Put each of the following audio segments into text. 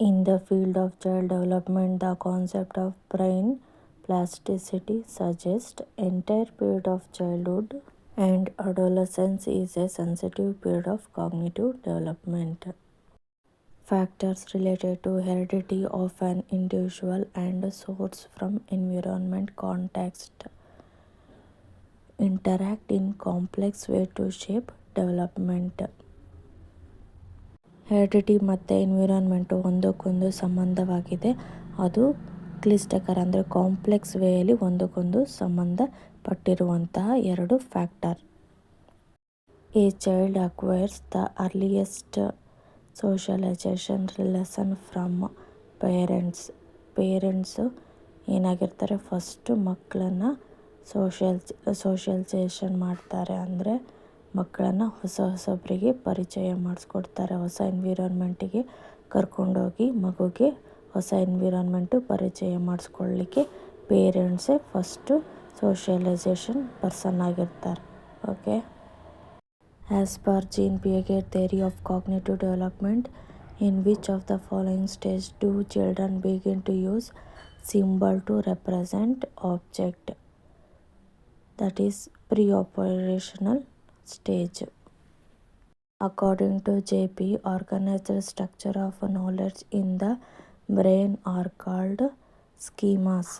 In the field of child development, the concept of brain plasticity suggests entire period of childhood and adolescence is a sensitive period of cognitive development. Factors related to heredity of an individual and source from environment context interact in complex way to shape development. Heredity ಮತ್ತು environment ಒಂದಕ್ಕೊಂದು ಸಂಬಂಧವಾಗಿದೆ. ಅದು ಕ್ಲಿಷ್ಟಕರ ಅಂದರೆ complex ವೇಯಲ್ಲಿ ಒಂದಕ್ಕೊಂದು ಸಂಬಂಧಪಟ್ಟಿರುವಂತಹ ಎರಡು factor. A child acquires the earliest socialisation relation from parents ಏನಾಗಿರ್ತಾರೆ, first ಮಕ್ಕಳನ್ನು ಸೋಷಲೈಸೇಷನ್ ಮಾಡ್ತಾರೆ. ಅಂದರೆ ಮಕ್ಕಳನ್ನು ಹೊಸೊಬ್ಬರಿಗೆ ಪರಿಚಯ ಮಾಡಿಸ್ಕೊಡ್ತಾರೆ. ಹೊಸ ಎನ್ವಿರಾನ್ಮೆಂಟಿಗೆ ಕರ್ಕೊಂಡೋಗಿ ಮಗುಗೆ ಹೊಸ ಎನ್ವಿರಾನ್ಮೆಂಟು ಪರಿಚಯ ಮಾಡಿಸ್ಕೊಳ್ಳಿಕ್ಕೆ ಪೇರೆಂಟ್ಸೇ ಫಸ್ಟು ಸೋಷಲೈಸೇಷನ್ ಪರ್ಸನ್ ಆಗಿರ್ತಾರೆ. Okay. As per Jean Piaget theory of cognitive development, in which of the following stage do children begin to use symbol to represent object? That is pre-operational stage. According to JP, organized structure of knowledge in the brain are called schemas.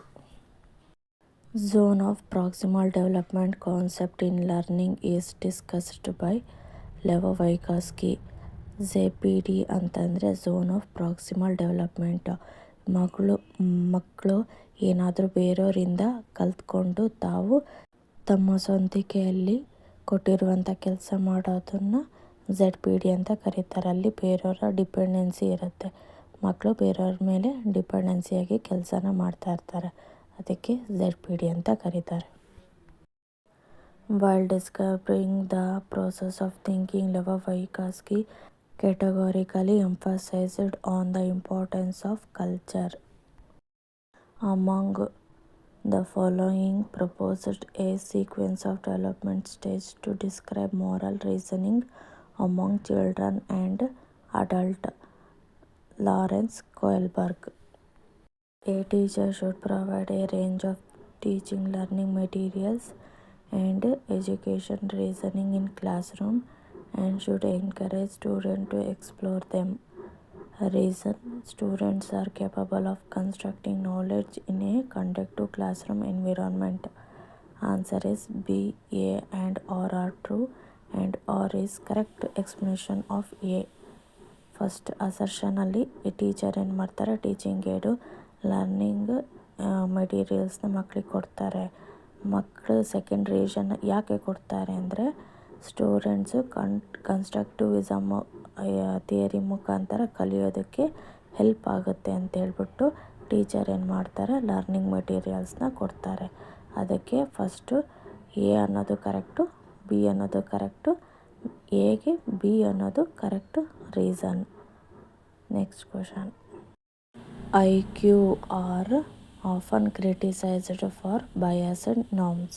Zone of proximal development concept in learning is discussed by Lev Vygotsky. ZPD ಅಂತಂದರೆ zone of proximal development. ಮಕ್ಕಳು ಏನಾದರೂ ಬೇರೆಯವರಿಂದ ಕಲ್ತ್ಕೊಂಡು ತಾವು ತಮ್ಮ ಸ್ವಂತಿಕೆಯಲ್ಲಿ ಕೊಟ್ಟಿರುವಂಥ ಕೆಲಸ ಮಾಡೋದನ್ನು ZPD ಅಂತ ಕರೀತಾರೆ. ಅಲ್ಲಿ ಬೇರೆಯವರ ಡಿಪೆಂಡೆನ್ಸಿ ಇರುತ್ತೆ. ಮಕ್ಕಳು ಬೇರೆಯವ್ರ ಮೇಲೆ ಡಿಪೆಂಡೆನ್ಸಿಯಾಗಿ ಕೆಲಸನ ಮಾಡ್ತಾ ಇರ್ತಾರೆ. ಅದಕ್ಕೆ ZPD ಅಂತ ಕರೀತಾರೆ. While describing the process of thinking, Lev Vygotsky categorically emphasized on the importance of culture. Among the following proposed a sequence of development stages to describe moral reasoning among children and adults. Lawrence Kohlberg. A teacher should provide a range of teaching learning materials and education reasoning in classroom and should encourage students to explore them. Reason: students are capable of constructing knowledge in a conducive classroom environment. Answer is B. A and R are true and R is correct explanation of A. First ಅಸರ್ಷನಲ್ಲಿ teacher ಏನು ಮಾಡ್ತಾರೆ, teaching ಏಡು learning ಮೆಟೀರಿಯಲ್ಸ್ನ ಮಕ್ಕಳಿಗೆ ಕೊಡ್ತಾರೆ. ಮಕ್ಕಳು second reason ಯಾಕೆ ಕೊಡ್ತಾರೆ ಅಂದರೆ students constructivism theory ಮುಖಾಂತರ ಕಲಿಯೋದಕ್ಕೆ ಹೆಲ್ಪ್ ಆಗುತ್ತೆ ಅಂತ ಹೇಳ್ಬಿಟ್ಟು ಟೀಚರ್ ಏನು ಮಾಡ್ತಾರೆ, ಲರ್ನಿಂಗ್ ಮೆಟೀರಿಯಲ್ಸ್ನ ಕೊಡ್ತಾರೆ. ಅದಕ್ಕೆ ಫಸ್ಟು ಎ ಅನ್ನೋದು ಕರೆಕ್ಟು, ಬಿ ಅನ್ನೋದು ಕರೆಕ್ಟು, ಎಗೆ ಬಿ ಅನ್ನೋದು correct reason. Next question. IQ are often criticized for biased norms.